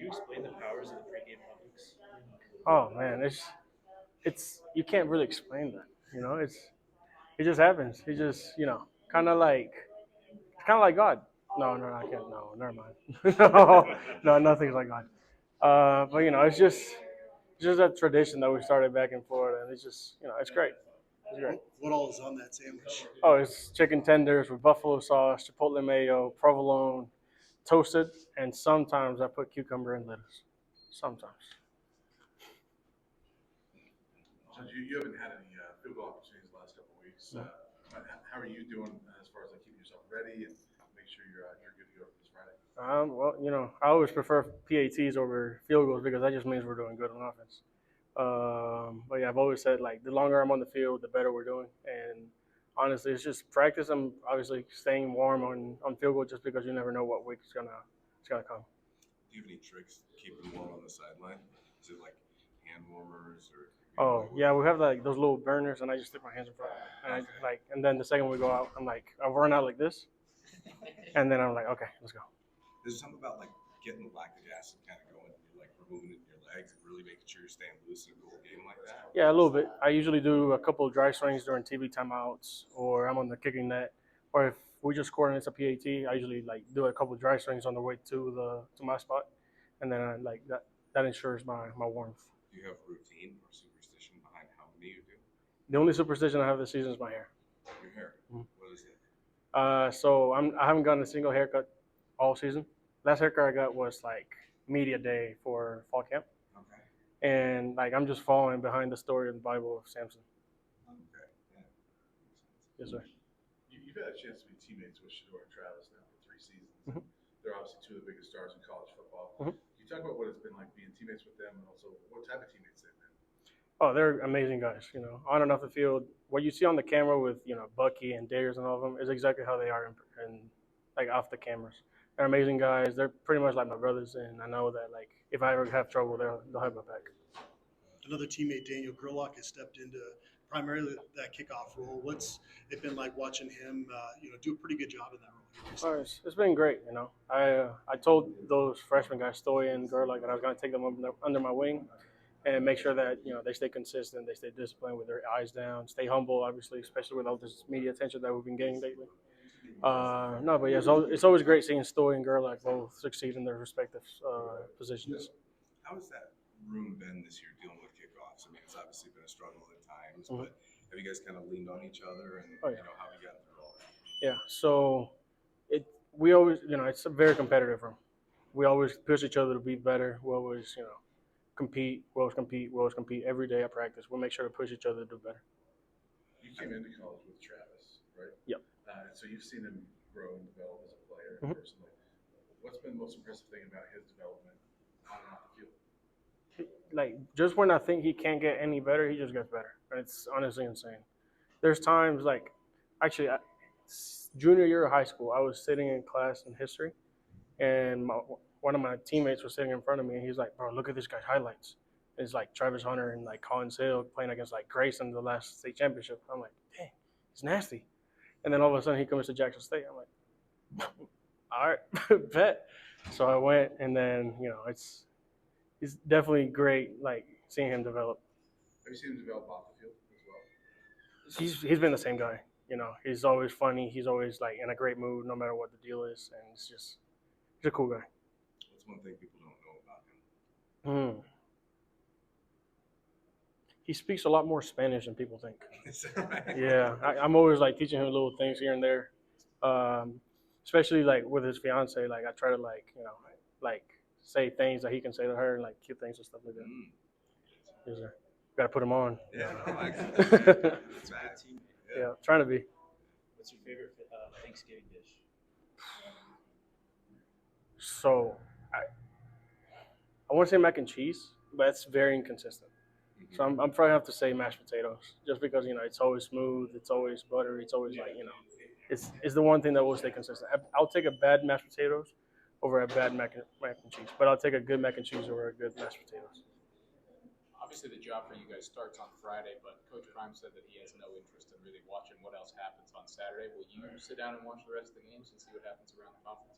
you explain the powers of the pregame Olympics? Oh man, it's you can't really explain that. It just happens. It just kind of like God. No, no, I can't. No, never mind. No, nothing's like God. But it's just a tradition that we started back in Florida, and it's just it's great. It's great. What all is on that sandwich? Oh, it's chicken tenders with buffalo sauce, chipotle mayo, provolone, toasted, and sometimes I put cucumber and lettuce. Sometimes. John, you haven't had any field goal opportunities the last couple of weeks. No. How are you doing as far as like keeping yourself ready and make sure you're good to go for this Friday? Well, I always prefer PATs over field goals because that just means we're doing good on offense. But yeah, I've always said like the longer I'm on the field, the better we're doing. And honestly, it's just practice. I'm obviously staying warm on field goal just because you never know what week it's gonna come. Do you have any tricks to keep them warm on the sideline? Is it like hand warmers or? Oh yeah, we have like those little burners, and I just stick my hands in front, and then the second we go out, I'll run out like this, and then I'm like, okay, let's go. There's something about like getting the lactic acid kind of going, and you're like removing it in your legs and really making sure you're staying loose in a cool game like that. Yeah, a little bit. I usually do a couple of dry swings during TV timeouts, or I'm on the kicking net, or if we just scored and it's a PAT, I usually like do a couple of dry swings on the way to my spot, and then I like that ensures my warmth. Do you have routine or superstition behind how many you do? The only superstition I have this season is my hair. Your hair. Mhm. What is it? So I haven't gotten a single haircut all season. Last haircut I got was like media day for fall camp, Okay. and like I'm just following behind the story of the Bible of Samson. Okay. Yeah. Yes, sir. You've had a chance to be teammates with Shador and Travis now for 3 seasons. Mhm. They're obviously two of the biggest stars in college football. Mhm. Can you talk about what it's been like being teammates with them and also what type of teammates they've been? Oh, they're amazing guys. On and off the field, what you see on the camera with Bucky and Darius and all of them is exactly how they are in like off the cameras. They're amazing guys. They're pretty much like my brothers, and I know that like if I ever have trouble, they'll have my back. Another teammate, Daniel Gerlach, has stepped into primarily that kickoff role. What's it been like watching him, do a pretty good job in that role? Oh, it's been great. I told those freshman guys, Stoy and Gerlach, that I was going to take them under my wing and make sure that they stay consistent, they stay disciplined with their eyes down, stay humble, obviously, especially with all this media attention that we've been getting lately. No, but yeah, it's always great seeing Stoy and Gerlach both succeed in their respective positions. How has that room been this year dealing with kickoffs? I mean, it's obviously been a struggle at times, Mhm. but have you guys kind of leaned on each other and Oh, yeah. how have you gotten through all that? Yeah, so we always, it's a very competitive room. We always push each other to be better. We always, compete. We always compete. We always compete every day at practice. We'll make sure to push each other to do better. You came into college with Travis, right? Yep. So you've seen him grow and develop as a player Mhm. personally. What's been the most impressive thing about his development on and off the field? Like just when I think he can't get any better, he just gets better. And it's honestly insane. There's times like, actually, junior year of high school, I was sitting in class in history, and one of my teammates was sitting in front of me, and he's like, "Bro, look at this guy's highlights." And it's like Travis Hunter and like Colin Sale playing against like Grayson in the last state championship. I'm like, dang, it's nasty. And then all of a sudden he comes to Jackson State. I'm like, all right, bet. So I went, and then it's definitely great, like seeing him develop. Have you seen him develop off the field as well? He's been the same guy. He's always funny. He's always like in a great mood, no matter what the deal is, and he's a cool guy. What's one thing people don't know about him? He speaks a lot more Spanish than people think. Is that right? Yeah, I'm always like teaching him little things here and there, especially like with his fiance. Like I try to like say things that he can say to her and like cute things and stuff like that. Yes, sir. Got to put him on. Yeah, no, I Yeah. It's bad. Yeah, trying to be. What's your favorite Thanksgiving dish? So I want to say mac and cheese, but it's very inconsistent. So I'm probably have to say mashed potatoes, just because it's always smooth, it's always buttery, it's always like it's the one thing that will stay consistent. I'll take a bad mashed potatoes over a bad mac and cheese, but I'll take a good mac and cheese over a good mashed potatoes. obviously the job for you guys starts on Friday, but Coach Prime said that he has no interest in really watching what else happens on Saturday. Will you sit down and watch the rest of the games and see what happens around the conference?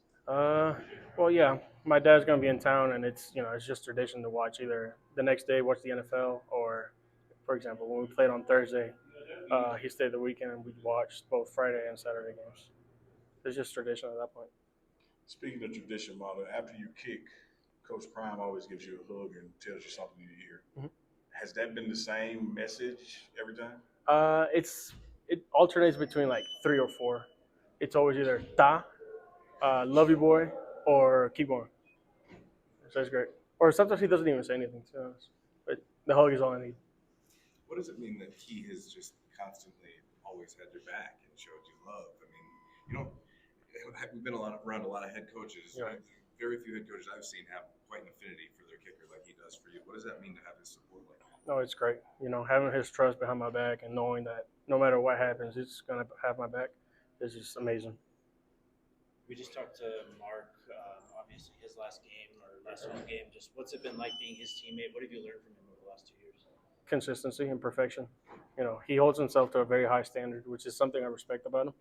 Well, yeah, my dad's gonna be in town, and it's it's just tradition to watch either the next day watch the NFL or, for example, when we played on Thursday, he stayed the weekend and we watched both Friday and Saturday games. It's just tradition at that point. Speaking of tradition, Marlon, after you kick, Coach Prime always gives you a hug and tells you something in your ear. Mhm. Has that been the same message every time? It alternates between like 3 or 4. It's always either ta, love you boy, or keep going. So it's great. Or sometimes he doesn't even say anything to us, but the hug is all I need. What does it mean that he has just constantly always had your back and showed you love? I mean, you know, we've been around a lot of head coaches. Right. Very few head coaches I've seen have quite an affinity for their kicker like he does for you. What does that mean to have his support like that? No, it's great. Having his trust behind my back and knowing that no matter what happens, he's gonna have my back is just amazing. We just talked to Mark, obviously his last game or last home game. Just what's it been like being his teammate? What have you learned from him over the last 2 years? Consistency and perfection. He holds himself to a very high standard, which is something I respect about him.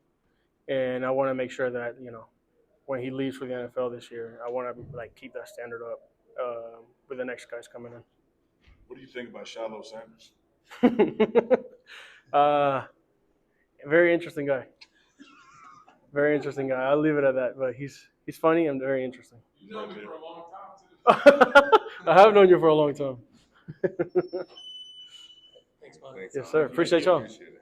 And I want to make sure that when he leaves for the NFL this year, I want to keep that standard up with the next guys coming in. What do you think about Shiloh Sanders? Very interesting guy. Very interesting guy. I'll leave it at that. But he's funny and very interesting. You've known him for a long time, too. I have known you for a long time. Thanks, bud. Thanks, Yes, sir. Appreciate y'all. Appreciate it.